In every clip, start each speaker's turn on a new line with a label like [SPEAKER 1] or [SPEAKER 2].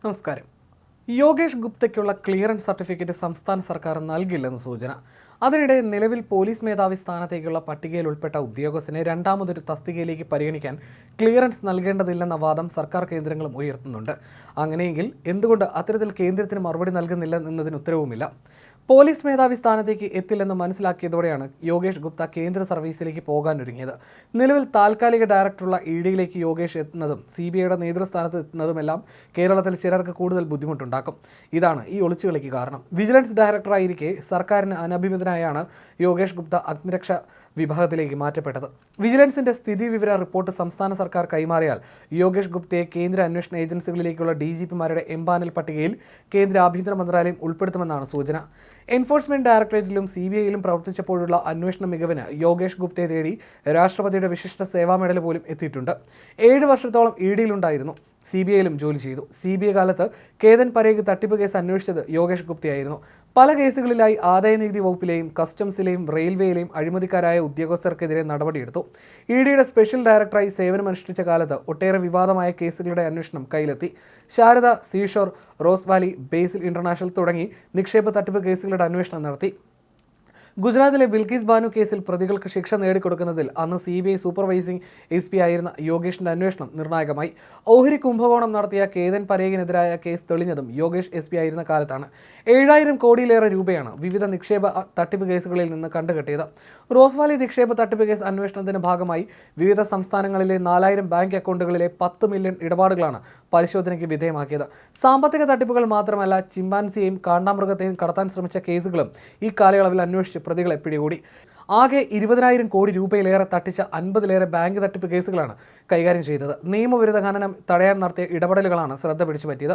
[SPEAKER 1] നമസ്കാരം. Yogesh ഗുപ്തയ്ക്കുള്ള clearance certificate സംസ്ഥാന സർക്കാർ നൽകില്ലെന്ന് സൂചന. അതിനിടെ നിലവിൽ പോലീസ് മേധാവി സ്ഥാനത്തേക്കുള്ള പട്ടികയിൽ ഉൾപ്പെട്ട ഉദ്യോഗസ്ഥനെ രണ്ടാമതൊരു തസ്തികയിലേക്ക് പരിഗണിക്കാൻ ക്ലിയറൻസ് നൽകേണ്ടതില്ലെന്ന വാദം സർക്കാർ കേന്ദ്രങ്ങളും ഉയർത്തുന്നുണ്ട്. അങ്ങനെയെങ്കിൽ എന്തുകൊണ്ട് അത്തരത്തിൽ കേന്ദ്രത്തിന് മറുപടി നൽകുന്നില്ല എന്നതിന് ഉത്തരവുമില്ല. പോലീസ് മേധാവി സ്ഥാനത്തേക്ക് എത്തില്ലെന്ന് മനസ്സിലാക്കിയതോടെയാണ് യോഗേഷ് ഗുപ്ത കേന്ദ്ര സർവീസിലേക്ക് പോകാനൊരുങ്ങിയത്. നിലവിൽ താൽക്കാലിക ഡയറക്ടറുള്ള ഇഡിയിലേക്ക് യോഗേഷ് എത്തുന്നതും CBIയുടെ നേതൃസ്ഥാനത്ത് എത്തുന്നതുമെല്ലാം കേരളത്തിൽ ചിലർക്ക് കൂടുതൽ ബുദ്ധിമുട്ടുണ്ടാക്കും. ഇതാണ് ഈ ഒളിച്ചുകളിക്ക് കാരണം. വിജിലൻസ് ഡയറക്ടറായിരിക്കെ സർക്കാരിന് അനഭിമിതനായാണ് യോഗേഷ് ഗുപ്ത അഗ്നിരക്ഷാ വിഭാഗത്തിലേക്ക് മാറ്റപ്പെട്ടത്. വിജിലൻസിന്റെ സ്ഥിതിവിവര റിപ്പോർട്ട് സംസ്ഥാന സർക്കാർ കൈമാറിയാൽ യോഗേഷ് ഗുപ്തയെ കേന്ദ്ര അന്വേഷണ ഏജൻസികളിലേക്കുള്ള DGPമാരുടെ എംപാനൽ പട്ടികയിൽ കേന്ദ്ര ആഭ്യന്തര മന്ത്രാലയം ഉൾപ്പെടുത്തുമെന്നാണ് സൂചന. എൻഫോഴ്സ്മെന്റ് ഡയറക്ടറേറ്റിലും CBIയിലും പ്രവർത്തിച്ചപ്പോഴുള്ള അന്വേഷണ മികവിന് യോഗേഷ് ഗുപ്തയെ തേടി രാഷ്ട്രപതിയുടെ വിശിഷ്ട സേവാ മെഡൽ പോലും എത്തിയിട്ടുണ്ട്. 7 വർഷത്തോളം ഇഡിയിലുണ്ടായിരുന്നു. CBIയിലും ജോലി ചെയ്തു. CBI കാലത്ത് കേതൻ പരേഗ് തട്ടിപ്പ് കേസ് അന്വേഷിച്ചത് യോഗേഷ് ഗുപ്തയായിരുന്നു. പല കേസുകളിലായി ആദായനികുതി വകുപ്പിലെയും കസ്റ്റംസിലെയും റെയിൽവേയിലെയും അഴിമതിക്കാരായ ഉദ്യോഗസ്ഥർക്കെതിരെ നടപടിയെടുത്തു. ഇഡിയുടെ സ്പെഷ്യൽ ഡയറക്ടറായി സേവനമനുഷ്ഠിച്ച കാലത്ത് ഒട്ടേറെ വിവാദമായ കേസുകളുടെ അന്വേഷണം കയ്യിലെത്തി. ശാരദ, സീഷോർ, റോസ് വാലി, ബേസിൽ ഇന്റർനാഷണൽ തുടങ്ങി നിക്ഷേപ തട്ടിപ്പ് കേസുകളുടെ അന്വേഷണം നടത്തി. ഗുജറാത്തിലെ ബിൽക്കിസ് ബാനു കേസിൽ പ്രതികൾക്ക് ശിക്ഷ നേടിക്കൊടുക്കുന്നതിൽ അന്ന് CBI സൂപ്പർവൈസിംഗ് SP ആയിരുന്ന യോഗേഷിന്റെ അന്വേഷണം നിർണായകമായി. ഓഹരി കുംഭകോണം നടത്തിയ കേതൻ പരേഗിനെതിരായ കേസ് തെളിഞ്ഞതും യോഗേഷ് SP ആയിരുന്ന കാലത്താണ്. 7000 കോടിയിലേറെ രൂപയാണ് വിവിധ നിക്ഷേപ തട്ടിപ്പ് കേസുകളിൽ നിന്ന് കണ്ടുകെട്ടിയത്. റോസ് വാലി നിക്ഷേപ തട്ടിപ്പ് കേസ് അന്വേഷണത്തിന്റെ ഭാഗമായി വിവിധ സംസ്ഥാനങ്ങളിലെ 4000 ബാങ്ക് അക്കൗണ്ടുകളിലെ 10 മില്യൺ ഇടപാടുകളാണ് പരിശോധനയ്ക്ക് വിധേയമാക്കിയത്. സാമ്പത്തിക തട്ടിപ്പുകൾ മാത്രമല്ല, ചിമ്പാൻസിയെയും കാണ്ടാമൃഗത്തെയും കടത്താൻ ശ്രമിച്ച കേസുകളും ഈ കാലയളവിൽ അന്വേഷിച്ചു പ്രതികളെ പിടികൂടി. ആകെ 20,000 കോടി രൂപയിലേറെ തട്ടിച്ച 50ലേറെ ബാങ്ക് തട്ടിപ്പ് കേസുകളാണ് കൈകാര്യം ചെയ്തത്. നിയമവിരുദ്ധ ഖനനം തടയാൻ നടത്തിയ ഇടപെടലുകളാണ് ശ്രദ്ധ പിടിച്ചു പറ്റിയത്.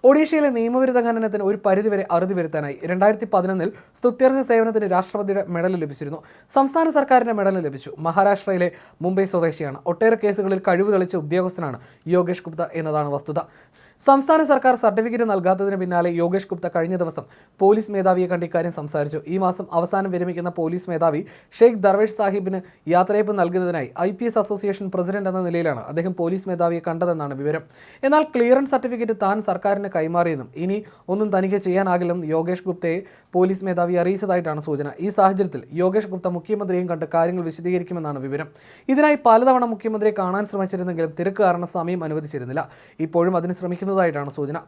[SPEAKER 1] ഒഡീഷയിലെ നിയമവിരുദ്ധ ഖനനത്തിന് ഒരു പരിധിവരെ അറുതി വരുത്താനായി 2011 സ്തുത്യർഹ സേവനത്തിന് രാഷ്ട്രപതിയുടെ മെഡൽ ലഭിച്ചിരുന്നു. സംസ്ഥാന സർക്കാരിന്റെ മെഡൽ ലഭിച്ചു. മഹാരാഷ്ട്രയിലെ മുംബൈ സ്വദേശിയാണ്. ഒട്ടേറെ കേസുകളിൽ കഴിവ് തെളിയിച്ച ഉദ്യോഗസ്ഥനാണ് യോഗേഷ് ഗുപ്ത എന്നതാണ് വസ്തുത. സംസ്ഥാന സർക്കാർ സർട്ടിഫിക്കറ്റ് നൽകാത്തതിന് പിന്നാലെ യോഗേഷ് ഗുപ്ത കഴിഞ്ഞ ദിവസം പോലീസ് മേധാവിയെ കണ്ട് ഇക്കാര്യം സംസാരിച്ചു. ഈ മാസം അവസാനം വിരമിക്കുന്ന പോലീസ് മേധാവി ഷെയ്ഖ് ദർവേഷ് സാഹിബിന് യാത്രയപ്പ് നൽകുന്നതിനായി IPS അസോസിയേഷൻ പ്രസിഡന്റ് എന്ന നിലയിലാണ് അദ്ദേഹം പോലീസ് മേധാവിയെ കണ്ടതെന്നാണ് വിവരം. എന്നാൽ ക്ലിയറൻസ് സർട്ടിഫിക്കറ്റ് താൻ സർക്കാരിന് കൈമാറിയെന്നും ഇനി ഒന്നും തനിക്ക് ചെയ്യാനാകില്ലെന്നും യോഗേഷ് ഗുപ്തയെ പോലീസ് മേധാവി അറിയിച്ചതായിട്ടാണ് സൂചന. ഈ സാഹചര്യത്തിൽ യോഗേഷ് ഗുപ്ത മുഖ്യമന്ത്രിയെയും കണ്ട് കാര്യങ്ങൾ വിശദീകരിക്കുമെന്നാണ് വിവരം. ഇതിനായി പലതവണ മുഖ്യമന്ത്രിയെ കാണാൻ ശ്രമിച്ചിരുന്നെങ്കിലും തിരക്ക് കാരണം സമയം അനുവദിച്ചിരുന്നില്ല. ഇപ്പോഴും അതിന് ശ്രമിക്കുന്നതായിട്ടാണ് സൂചന.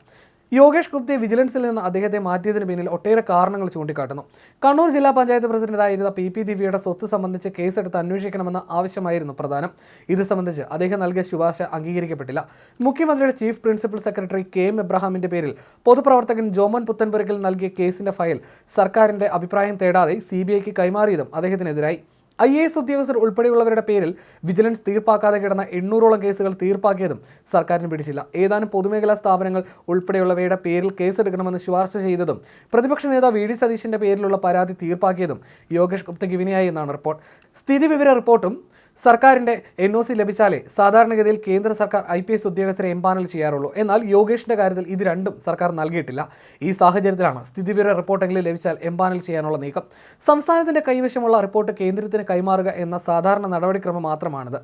[SPEAKER 1] യോഗേഷ് ഗുപ്തയെ വിജിലൻസിൽ നിന്ന് അദ്ദേഹത്തെ മാറ്റിയതിന് പിന്നിൽ ഒട്ടേറെ കാരണങ്ങൾ ചൂണ്ടിക്കാട്ടുന്നു. കണ്ണൂർ ജില്ലാ പഞ്ചായത്ത് പ്രസിഡന്റായിരുന്ന PP ദിവ്യയുടെ സ്വത്ത് സംബന്ധിച്ച് കേസെടുത്ത് അന്വേഷിക്കണമെന്ന ആവശ്യമായിരുന്നു പ്രധാനം. ഇത് സംബന്ധിച്ച് അദ്ദേഹം നൽകിയ ശുപാർശ അംഗീകരിക്കപ്പെട്ടില്ല. മുഖ്യമന്ത്രിയുടെ ചീഫ് പ്രിൻസിപ്പൽ സെക്രട്ടറി KM എബ്രഹാമിന്റെ പേരിൽ പൊതുപ്രവർത്തകൻ ജോമോൻ പുത്തൻപുരയ്ക്കൽ നൽകിയ കേസിന്റെ ഫയൽ സർക്കാരിന്റെ അഭിപ്രായം തേടാതെ CBIക്ക് കൈമാറിയതും അദ്ദേഹത്തിനെതിരായി. IAS ഉദ്യോഗസ്ഥർ ഉൾപ്പെടെയുള്ളവരുടെ പേരിൽ വിജിലൻസ് തീർപ്പാക്കാതെ കിടന്ന 800ഓളം കേസുകൾ തീർപ്പാക്കിയതും സർക്കാരിന് പിടിച്ചില്ല. ഏതാനും പൊതുമേഖലാ സ്ഥാപനങ്ങൾ ഉൾപ്പെടെയുള്ളവയുടെ പേരിൽ കേസെടുക്കണമെന്ന് ശുപാർശ ചെയ്തതും പ്രതിപക്ഷ നേതാവ് VD സതീശന്റെ പേരിലുള്ള പരാതി തീർപ്പാക്കിയതും യോഗേഷ് ഗുപ്തയ്ക്ക് വിനയായി എന്നാണ് റിപ്പോർട്ട്. സ്ഥിതിവിവര റിപ്പോർട്ടും സർക്കാരിന്റെ NOC ലഭിച്ചാലേ സാധാരണഗതിയിൽ കേന്ദ്ര സർക്കാർ IPS ഉദ്യോഗസ്ഥരെ എംപാനൽ ചെയ്യാറുള്ളൂ. എന്നാൽ യോഗേഷിന്റെ കാര്യത്തിൽ ഇത് രണ്ടും സർക്കാർ നൽകിയിട്ടില്ല. ഈ സാഹചര്യത്തിലാണ് സ്ഥിതിവിവര റിപ്പോർട്ടെങ്കിലും ലഭിച്ചാൽ എംപാനൽ ചെയ്യാനുള്ള നീക്കം. സംസ്ഥാനത്തിന്റെ കൈവശമുള്ള റിപ്പോർട്ട് കേന്ദ്രത്തിന് കൈമാറുക എന്ന സാധാരണ നടപടിക്രമം മാത്രമാണിത്.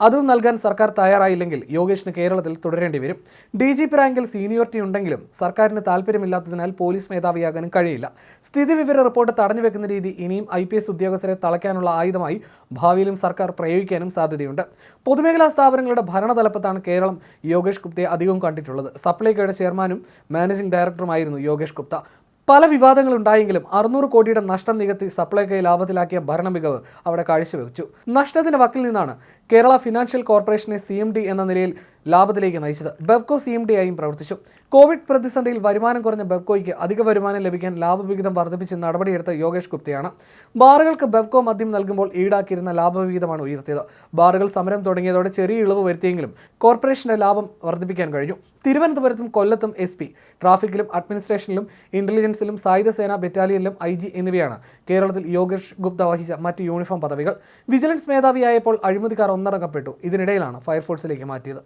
[SPEAKER 1] അതും നൽകാൻ സർക്കാർ തയ്യാറായില്ലെങ്കിൽ യോഗേഷിന് കേരളത്തിൽ തുടരേണ്ടി വരും. DGP റാങ്കിൽ സീനിയോറിറ്റി ഉണ്ടെങ്കിലും സർക്കാരിന് താല്പര്യമില്ലാത്തതിനാൽ പോലീസ് മേധാവിയാകാനും കഴിയില്ല. സ്ഥിതിവിവര റിപ്പോർട്ട് തടഞ്ഞു വെക്കുന്ന രീതി ഇനിയും IPS ഉദ്യോഗസ്ഥരെ തളയ്ക്കാനുള്ള ആയുധമായി ഭാവിയിലും സർക്കാർ പ്രയോഗിക്കാനും സാധ്യതയുണ്ട്. പൊതുമേഖലാ സ്ഥാപനങ്ങളുടെ ഭരണതലപ്പത്താണ് കേരളം യോഗേഷ് ഗുപ്തയെ അധികവും കണ്ടിട്ടുള്ളത്. സപ്ലൈകോയുടെ ചെയർമാനും മാനേജിംഗ് ഡയറക്ടറുമായിരുന്നു യോഗേഷ് ഗുപ്ത. പല വിവാദങ്ങളുണ്ടായെങ്കിലും 600 കോടിയുടെ നഷ്ടം നികത്തി സപ്ലൈകോയെ ലാഭത്തിലാക്കിയ ഭരണ മികവ് അവിടെ കാഴ്ചവെച്ചു. നഷ്ടത്തിന്റെ വക്കിൽ നിന്നാണ് കേരള ഫിനാൻഷ്യൽ കോർപ്പറേഷനെ CMD എന്ന നിലയിൽ ലാഭത്തിലേക്ക് നയിച്ചത്. ബെവ്കോ CMD ആയും പ്രവർത്തിച്ചു. കോവിഡ് പ്രതിസന്ധിയിൽ വരുമാനം കുറഞ്ഞ ബെവ്കോയ്ക്ക് അധിക വരുമാനം ലഭിക്കാൻ ലാഭവിഹിതം വർദ്ധിപ്പിച്ച് നടപടിയെടുത്ത യോഗേഷ് ഗുപ്തയാണ്. ബാറുകൾക്ക് ബെവ്കോ മദ്യം നൽകുമ്പോൾ ഈടാക്കിയിരുന്ന ലാഭവിഹിതമാണ് ഉയർത്തിയത്. ബാറുകൾ സമരം തുടങ്ങിയതോടെ ചെറിയ ഇളവ് വരുത്തിയെങ്കിലും കോർപ്പറേഷന്റെ ലാഭം വർദ്ധിപ്പിക്കാൻ കഴിഞ്ഞു. തിരുവനന്തപുരത്തും കൊല്ലത്തും SP, ട്രാഫിക്കിലും അഡ്മിനിസ്ട്രേഷനിലും ഇന്റലിജൻസിലും സായുധ സേനാ ബറ്റാലിയനിലും IG എന്നിവയാണ് കേരളത്തിൽ യോഗേഷ് ഗുപ്ത വഹിച്ച മറ്റ് യൂണിഫോം പദവികൾ. വിജിലൻസ് മേധാവിയായപ്പോൾ അഴിമതിക്കാർ ഒന്നടങ്കപ്പെട്ടു. ഇതിനിടയിലാണ് ഫയർഫോഴ്സിലേക്ക് മാറ്റിയത്.